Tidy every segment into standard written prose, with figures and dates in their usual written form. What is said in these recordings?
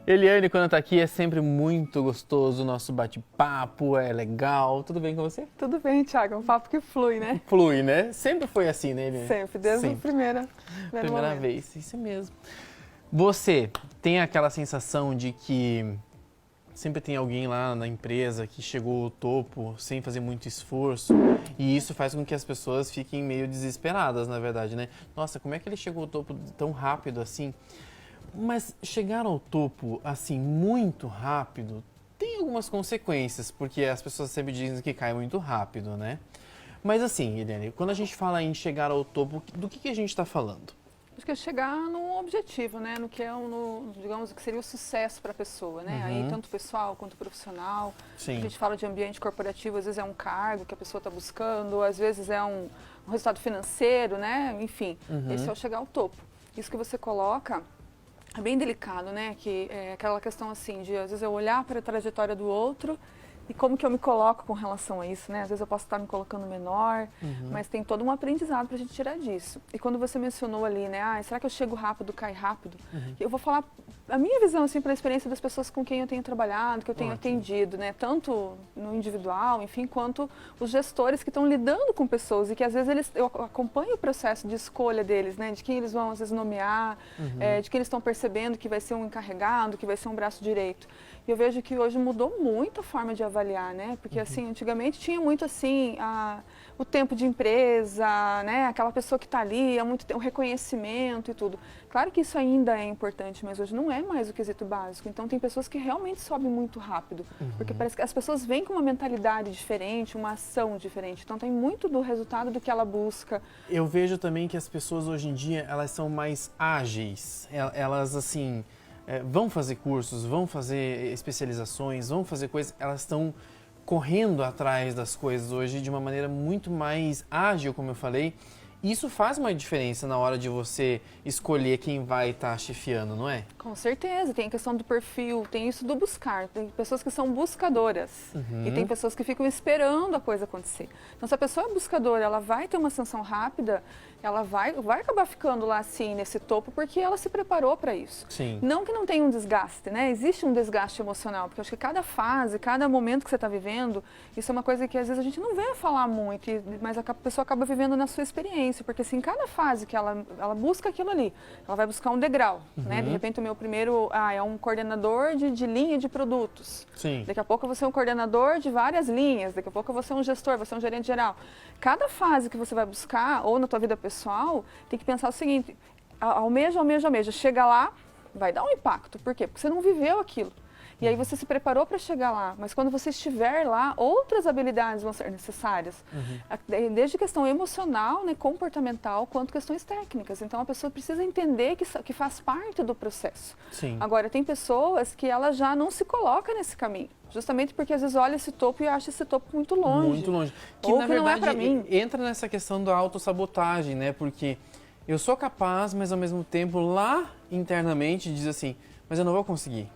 Eliane, quando tá aqui, é sempre muito gostoso o nosso bate-papo, é legal. Tudo bem com você? Tudo bem, Thiago. É um papo que flui, né? Flui, né? Sempre foi assim, né, Eliane? Sempre, desde a primeira vez, isso mesmo. Você tem aquela sensação de que sempre tem alguém lá na empresa que chegou ao topo sem fazer muito esforço e isso faz com que as pessoas fiquem meio desesperadas, na verdade, né? Nossa, como é que ele chegou ao topo tão rápido assim? Mas chegar ao topo assim muito rápido tem algumas consequências, porque as pessoas sempre dizem que cai muito rápido, né? Mas assim, Eliane, quando a gente fala em chegar ao topo, do que a gente está falando? Acho que é chegar no objetivo, né? No que é, digamos, o que seria o sucesso para a pessoa, né? Aí, tanto pessoal quanto profissional. Sim. A gente fala de ambiente corporativo, às vezes é um cargo que a pessoa está buscando, às vezes é um resultado financeiro, né? Enfim, esse é o chegar ao topo. Isso que você coloca é bem delicado, né? Que é aquela questão assim de, às vezes, eu olhar para a trajetória do outro e como que eu me coloco com relação a isso, né? Às vezes eu posso estar me colocando menor, mas tem todo um aprendizado para a gente tirar disso. E quando você mencionou ali, né? Ah, será que eu chego rápido, cai rápido? Eu vou falar a minha visão, assim, pela experiência das pessoas com quem eu tenho trabalhado, que eu tenho atendido, né? Tanto no individual, enfim, quanto os gestores que estão lidando com pessoas e que às vezes eu acompanho o processo de escolha deles, né? De quem eles vão, às vezes, nomear, de quem eles estão percebendo que vai ser um encarregado, que vai ser um braço direito. E eu vejo que hoje mudou muito a forma de avaliar, né? Porque, assim, antigamente tinha muito, assim, o tempo de empresa, né? Aquela pessoa que está ali, o reconhecimento e tudo. Claro que isso ainda é importante, mas hoje não é mais o quesito básico. Então, tem pessoas que realmente sobem muito rápido, porque parece que as pessoas vêm com uma mentalidade diferente, uma ação diferente. Então, tem muito do resultado do que ela busca. Eu vejo também que as pessoas hoje em dia, elas são mais ágeis. Elas, assim, vão fazer cursos, vão fazer especializações, vão fazer coisas, elas estão correndo atrás das coisas hoje de uma maneira muito mais ágil, como eu falei. Isso faz uma diferença na hora de você escolher quem vai estar chefiando, não é? Com certeza, tem a questão do perfil, tem isso do buscar. Tem pessoas que são buscadoras e tem pessoas que ficam esperando a coisa acontecer. Então, se a pessoa é buscadora, ela vai ter uma ascensão rápida, ela vai acabar ficando lá assim, nesse topo, porque ela se preparou para isso. Sim. Não que não tenha um desgaste, né? Existe um desgaste emocional, porque eu acho que cada fase, cada momento que você está vivendo, isso é uma coisa que às vezes a gente não vê falar muito, mas a pessoa acaba vivendo na sua experiência. Porque assim, cada fase que ela busca aquilo ali, ela vai buscar um degrau, né? De repente o meu primeiro é um coordenador de linha de produtos. Sim. Daqui a pouco eu vou ser um coordenador de várias linhas, daqui a pouco eu vou ser um gestor, vou ser um gerente geral. Cada fase que você vai buscar, ou na tua vida pessoal, tem que pensar o seguinte, almeja, chega lá, vai dar um impacto. Por quê? Porque você não viveu aquilo. E aí você se preparou para chegar lá, mas quando você estiver lá, outras habilidades vão ser necessárias. Desde questão emocional, né, comportamental, quanto questões técnicas. Então a pessoa precisa entender que faz parte do processo. Sim. Agora, tem pessoas que ela já não se coloca nesse caminho. Justamente porque às vezes olha esse topo e acha esse topo muito longe. Muito longe. Ou na que verdade, não é para mim. Entra nessa questão da autossabotagem, né? Porque eu sou capaz, mas ao mesmo tempo lá internamente diz assim, mas eu não vou conseguir.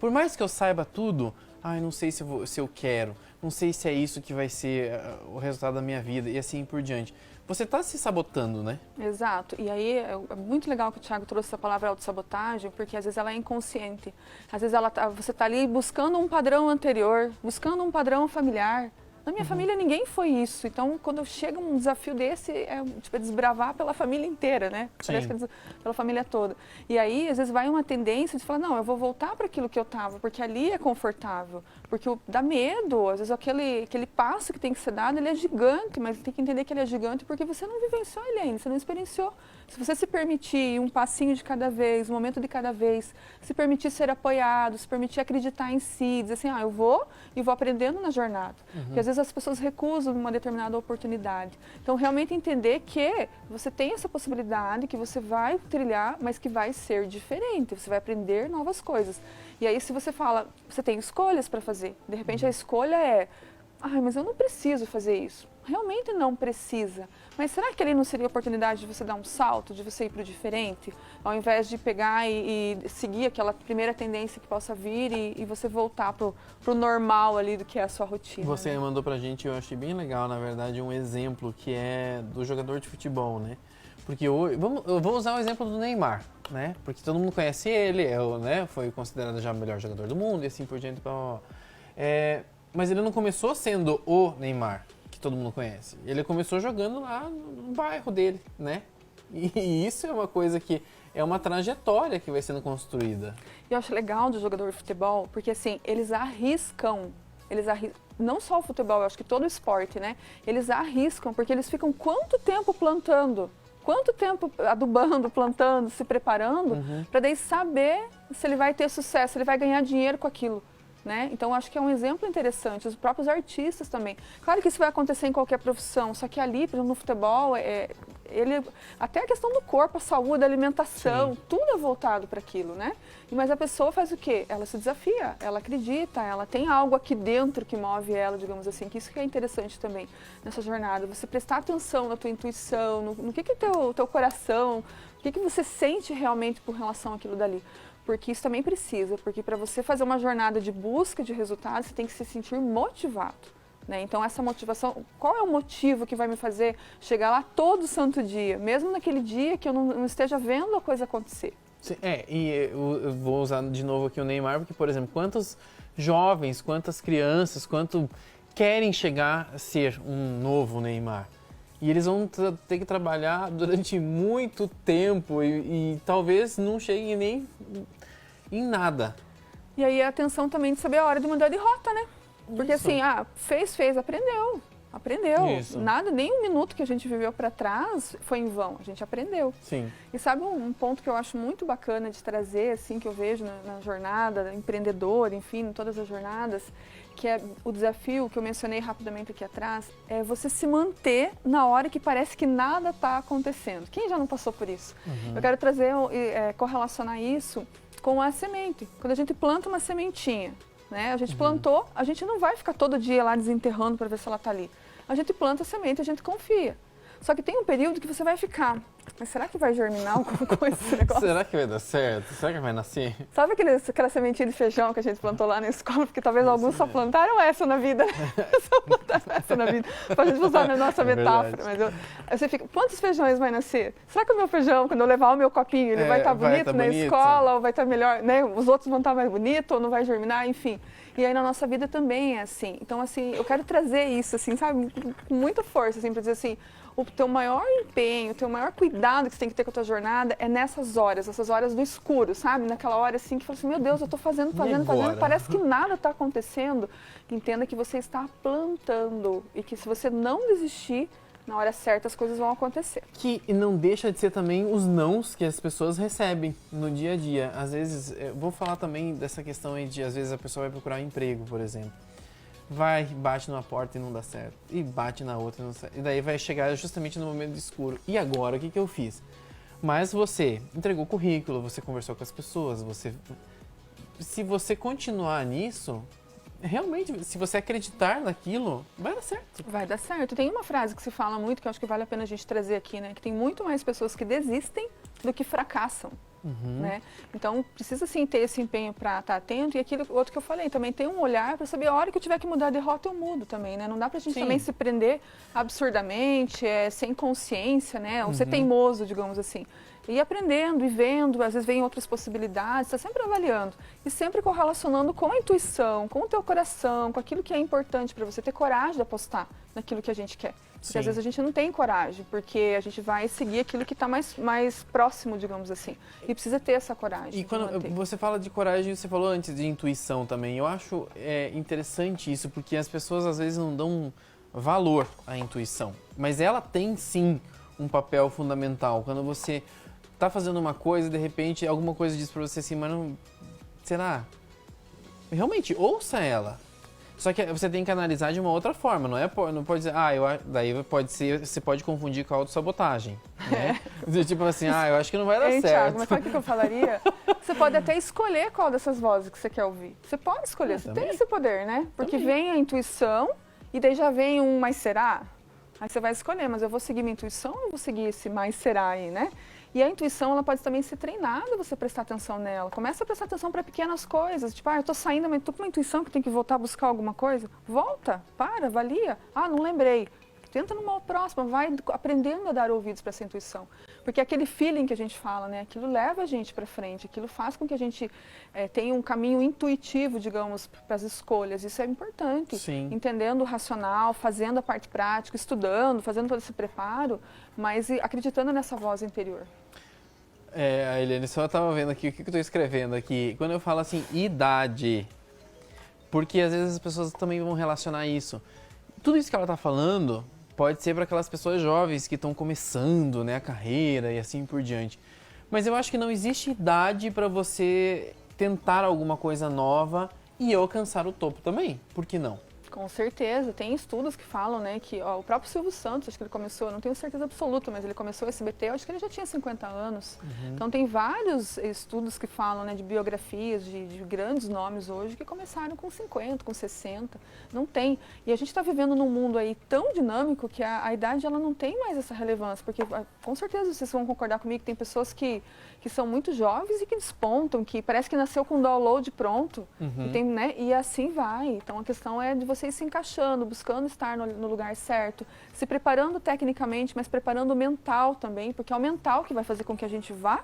Por mais que eu saiba tudo, não sei se eu quero, não sei se é isso que vai ser o resultado da minha vida e assim por diante. Você está se sabotando, né? Exato. E aí é muito legal que o Thiago trouxe essa palavra autossabotagem, porque às vezes ela é inconsciente. Às vezes você está ali buscando um padrão anterior, buscando um padrão familiar. Na minha família ninguém foi isso, então quando chega um desafio desse, é desbravar pela família inteira, né? Sim. Parece que pela família toda. E aí, às vezes, vai uma tendência de falar, não, eu vou voltar para aquilo que eu estava, porque ali é confortável, porque dá medo, às vezes aquele passo que tem que ser dado, ele é gigante, mas tem que entender que ele é gigante porque você não vivenciou ele ainda, você não experienciou. Se você se permitir um passinho de cada vez, um momento de cada vez, se permitir ser apoiado, se permitir acreditar em si, dizer assim, eu vou e vou aprendendo na jornada. Porque às vezes as pessoas recusam uma determinada oportunidade. Então, realmente entender que você tem essa possibilidade, que você vai trilhar, mas que vai ser diferente, você vai aprender novas coisas. E aí, se você fala, você tem escolhas para fazer, de repente a escolha é, mas eu não preciso fazer isso. Realmente não precisa. Mas será que ali não seria a oportunidade de você dar um salto, de você ir para o diferente? Ao invés de pegar e seguir aquela primeira tendência que possa vir e você voltar para o normal ali do que é a sua rotina. Você mandou pra gente, eu achei bem legal, na verdade, um exemplo que é do jogador de futebol, né? Porque eu vou usar o exemplo do Neymar, né? Porque todo mundo conhece ele, né? Foi considerado já o melhor jogador do mundo e assim por diante. Mas ele não começou sendo o Neymar, que todo mundo conhece. Ele começou jogando lá no bairro dele, né? E isso é uma coisa que é uma trajetória que vai sendo construída. Eu acho legal do jogador de futebol, porque assim, eles arriscam, não só o futebol, eu acho que todo o esporte, né? Eles arriscam, porque eles ficam quanto tempo plantando? Quanto tempo adubando, plantando, se preparando, para daí saber se ele vai ter sucesso, se ele vai ganhar dinheiro com aquilo. Né? Então, acho que é um exemplo interessante. Os próprios artistas também. Claro que isso vai acontecer em qualquer profissão, só que ali, por exemplo, no futebol, até a questão do corpo, a saúde, a alimentação, tudo é voltado para aquilo, né? Mas a pessoa faz o quê? Ela se desafia, ela acredita, ela tem algo aqui dentro que move ela, digamos assim, que isso que é interessante também nessa jornada. Você prestar atenção na tua intuição, no que é teu coração, o que você sente realmente por relação àquilo dali. Porque isso também precisa, porque para você fazer uma jornada de busca de resultados, você tem que se sentir motivado. Né? Então, essa motivação, qual é o motivo que vai me fazer chegar lá todo santo dia, mesmo naquele dia que eu não esteja vendo a coisa acontecer? Sim, e eu vou usar de novo aqui o Neymar, porque, por exemplo, quantos jovens, quantas crianças, quanto querem chegar a ser um novo Neymar? E eles vão ter que trabalhar durante muito tempo e talvez não cheguem nem em nada. E aí a atenção também de saber a hora de mudar de rota, né? Porque assim, fez, aprendeu. Isso. Nada, nem um minuto que a gente viveu para trás foi em vão, a gente aprendeu. Sim. E sabe um ponto que eu acho muito bacana de trazer, assim, que eu vejo na jornada empreendedora, enfim, em todas as jornadas, que é o desafio que eu mencionei rapidamente aqui atrás, é você se manter na hora que parece que nada está acontecendo. Quem já não passou por isso? Eu quero trazer, correlacionar isso com a semente. Quando a gente planta uma sementinha, né? A gente plantou, a gente não vai ficar todo dia lá desenterrando para ver se ela está ali. A gente planta a semente, a gente confia. Só que tem um período que você vai ficar, mas será que vai germinar alguma coisa esse negócio? Será que vai dar certo? Será que vai nascer? Sabe aquela sementinha de feijão que a gente plantou lá na escola? Porque talvez alguns só plantaram essa na vida, né? Só plantaram essa na vida, para a gente usar na nossa metáfora. Mas você fica, quantos feijões vai nascer? Será que o meu feijão, quando eu levar o meu copinho, ele vai estar bonito na escola, ou vai estar melhor, né? Os outros vão estar mais bonitos, ou não vai germinar, enfim. E aí na nossa vida também é assim. Então, assim, eu quero trazer isso, assim, sabe, com muita força, assim, para dizer assim, o teu maior empenho, o teu maior cuidado que você tem que ter com a tua jornada é nessas horas do escuro, sabe? Naquela hora assim que fala assim, meu Deus, eu estou fazendo, parece que nada está acontecendo. Entenda que você está plantando e que se você não desistir, na hora certa as coisas vão acontecer. Que não deixa de ser também os nãos que as pessoas recebem no dia a dia. Às vezes, eu vou falar também dessa questão aí de, às vezes, a pessoa vai procurar um emprego, por exemplo. Vai, bate numa porta e não dá certo. E bate na outra e não dá certo. E daí vai chegar justamente no momento escuro. E agora, o que eu fiz? Mas você entregou currículo, você conversou com as pessoas, se você continuar nisso, realmente, se você acreditar naquilo, vai dar certo. Vai dar certo. Tem uma frase que se fala muito, que eu acho que vale a pena a gente trazer aqui, né? Que tem muito mais pessoas que desistem do que fracassam. Né? Então, precisa sim ter esse empenho para estar atento. E aquilo outro que eu falei, também tem um olhar para saber a hora que eu tiver que mudar de rota, eu mudo também, né? Não dá para a gente também se prender absurdamente, sem consciência, né? Ou ser teimoso, digamos assim. E aprendendo e vendo, às vezes vem outras possibilidades, está sempre avaliando. E sempre correlacionando com a intuição, com o teu coração, com aquilo que é importante para você ter coragem de apostar naquilo que a gente quer. Porque às vezes a gente não tem coragem, porque a gente vai seguir aquilo que está mais próximo, digamos assim. E precisa ter essa coragem. E quando você fala de coragem, você falou antes de intuição também. Eu acho interessante isso, porque as pessoas às vezes não dão valor à intuição. Mas ela tem sim um papel fundamental. Quando você está fazendo uma coisa e de repente alguma coisa diz para você assim, mas não, será? Realmente, ouça ela. Só que você tem que analisar de uma outra forma, não pode dizer, daí pode ser, você pode confundir com a autossabotagem, né? Tipo assim, eu acho que não vai dar certo. Thiago, mas sabe o que eu falaria? Você pode até escolher qual dessas vozes que você quer ouvir. Você pode escolher, você tem esse poder, né? Porque vem a intuição e daí já vem um mais será. Aí você vai escolher, mas eu vou seguir minha intuição ou eu vou seguir esse mais será aí, né? E a intuição, ela pode também ser treinada, você prestar atenção nela. Começa a prestar atenção para pequenas coisas. Tipo, eu tô saindo, mas tô com uma intuição que tem que voltar a buscar alguma coisa. Volta, avalia. Não lembrei. Tenta numa próxima, vai aprendendo a dar ouvidos para essa intuição. Porque aquele feeling que a gente fala, né? Aquilo leva a gente para frente, aquilo faz com que a gente tenha um caminho intuitivo, digamos, para as escolhas. Isso é importante. Sim. Entendendo o racional, fazendo a parte prática, estudando, fazendo todo esse preparo, mas acreditando nessa voz interior. A Eliane, só estava vendo aqui o que eu estou escrevendo aqui. Quando eu falo assim, idade, porque às vezes as pessoas também vão relacionar isso. Tudo isso que ela está falando pode ser para aquelas pessoas jovens que estão começando, né, a carreira e assim por diante. Mas eu acho que não existe idade para você tentar alguma coisa nova e alcançar o topo também. Por que não? Com certeza, tem estudos que falam, né, que o próprio Silvio Santos, acho que ele começou, não tenho certeza absoluta, mas ele começou o SBT, eu acho que ele já tinha 50 anos. Então tem vários estudos que falam, né, de biografias de grandes nomes hoje que começaram com 50, com 60, não tem. E a gente está vivendo num mundo aí tão dinâmico que a idade ela não tem mais essa relevância, porque com certeza vocês vão concordar comigo que tem pessoas que são muito jovens e que despontam, que parece que nasceu com o download pronto, e, tem, né, e assim vai. Então a questão é de você ir se encaixando, buscando estar no lugar certo, se preparando tecnicamente, mas preparando o mental também, porque é o mental que vai fazer com que a gente vá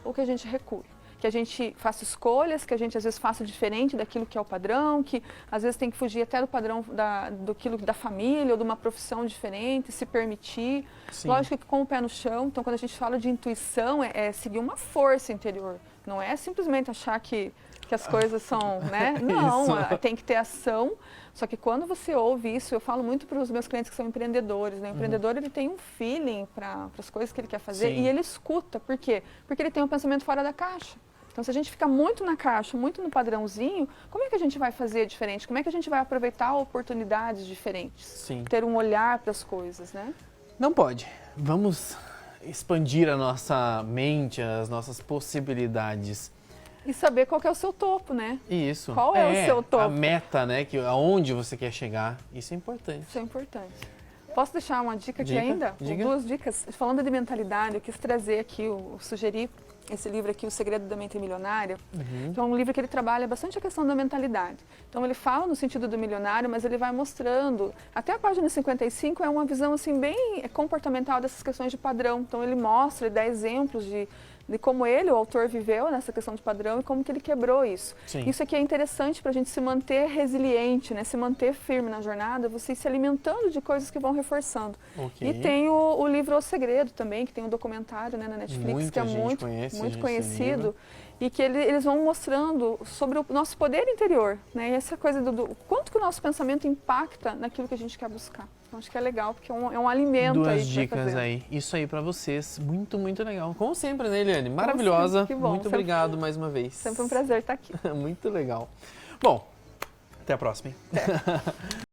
ou que a gente recue. Que a gente faça escolhas, que a gente às vezes faça diferente daquilo que é o padrão, que às vezes tem que fugir até do padrão da família ou de uma profissão diferente, se permitir. Sim. Lógico que com o pé no chão, então quando a gente fala de intuição, é seguir uma força interior. Não é simplesmente achar que as coisas são, né? Não, tem que ter ação. Só que quando você ouve isso, eu falo muito para os meus clientes que são empreendedores, né? O empreendedor, ele tem um feeling para as coisas que ele quer fazer. Sim. E ele escuta. Por quê? Porque ele tem um pensamento fora da caixa. Então, se a gente fica muito na caixa, muito no padrãozinho, como é que a gente vai fazer diferente? Como é que a gente vai aproveitar oportunidades diferentes? Sim. Ter um olhar para as coisas, né? Não pode. Vamos expandir a nossa mente, as nossas possibilidades. E saber qual que é o seu topo, né? Isso. Qual é o seu topo? A meta, né? Aonde você quer chegar. Isso é importante. Isso é importante. Posso deixar uma dica aqui ainda? Diga. 2 dicas. Falando de mentalidade, eu quis trazer aqui, sugerir esse livro aqui, O Segredo da Mente Milionária, que é um livro que ele trabalha bastante a questão da mentalidade. Então ele fala no sentido do milionário, mas ele vai mostrando, até a página 55 é uma visão assim bem comportamental dessas questões de padrão. Então ele mostra, ele dá exemplos de como ele, o autor, viveu nessa questão de padrão e como que ele quebrou isso. Sim. Isso aqui é interessante para a gente se manter resiliente, né? Se manter firme na jornada, você ir se alimentando de coisas que vão reforçando. Okay. E tem o livro O Segredo também, que tem um documentário, né, na Netflix, que é muito conhecido. E que eles vão mostrando sobre o nosso poder interior, né? E essa coisa do quanto que o nosso pensamento impacta naquilo que a gente quer buscar. Então, acho que é legal, porque é um alimento. 2 dicas aí. Isso aí pra vocês. Muito, muito legal. Como sempre, né, Eliane? Maravilhosa. Que bom. Muito obrigado mais uma vez. Sempre um prazer estar aqui. Muito legal. Bom, até a próxima, hein? Até.